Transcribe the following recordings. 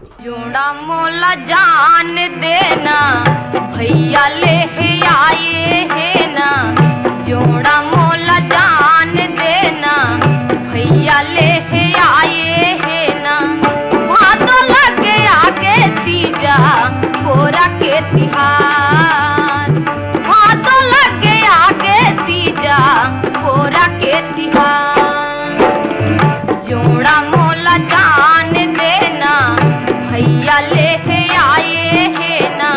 जोड़ा मोला जान देना भैया ले आए है ना, जोड़ा मोला जान देना भैया ले आए है ना। भादो लगे आगे तीजा कोरा के तिहार, भादो लगे आगे तीजा कोरा के तिहार। जोड़ा मोला जान देना भैया ले आए है ना,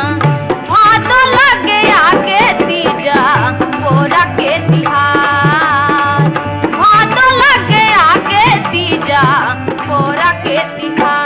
भादो लगे आगे तीजा कोरा के तिहार, भादो लगे आगे तीजा कोरा के तिहार।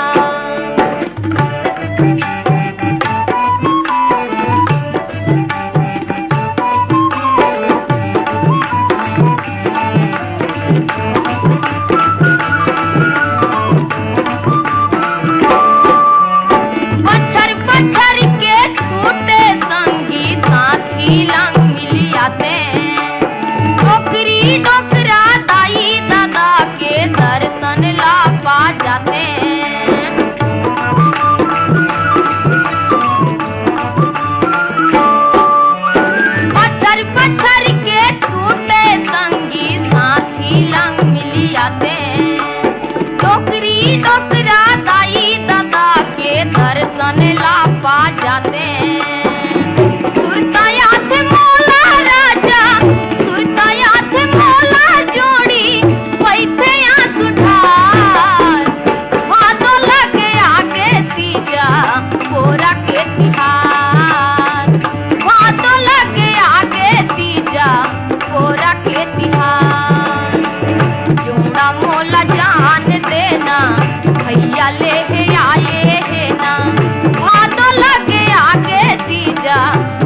डोकरा दाई दादा के दर्शन ला पा जाते। पत्थर पत्थर के टूटे संगी साथी लंग मिल जाते। डोकरा दाई दादा के दर्शन ला पा जाते। जोड़ा मोला जान देना भैया ले आए है ना, भादो लगे आगे तीजा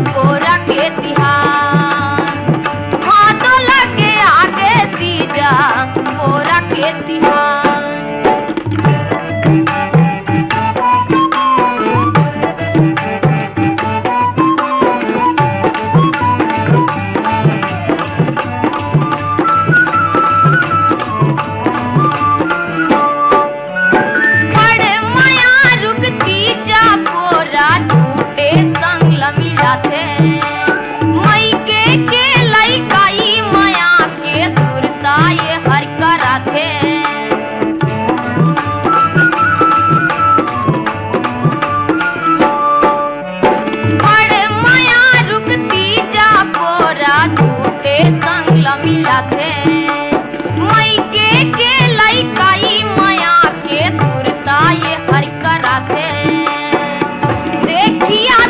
कोरा के तिहार, भादो लगे आगे तीजा कोरा के तिहार। मई के लइकाई माया के सुरता ये हर करा थे। बड़े माया रुकती जा पोरा झूठे संग मिला थे। मई के लइकाई माया के सुरता ये हर करा थे। देखिया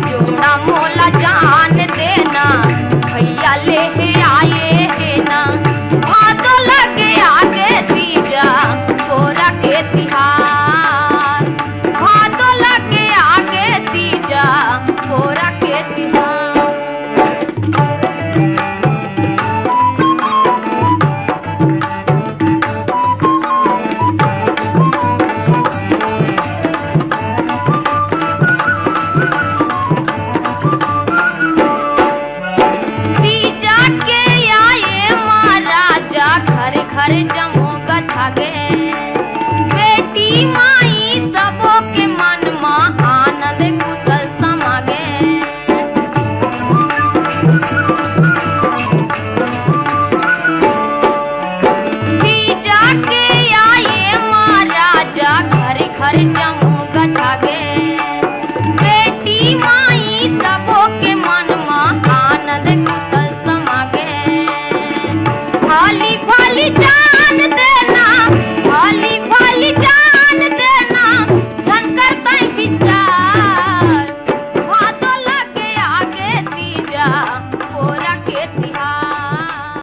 जोड़ा मोला जान देना भैया ले आए है ना, भादो लगे आगे तीजा कोरा के तिहार, भादो लगे आगे तीजा कोरा के तिहार। घर घर जमो गछागे बेटी माँ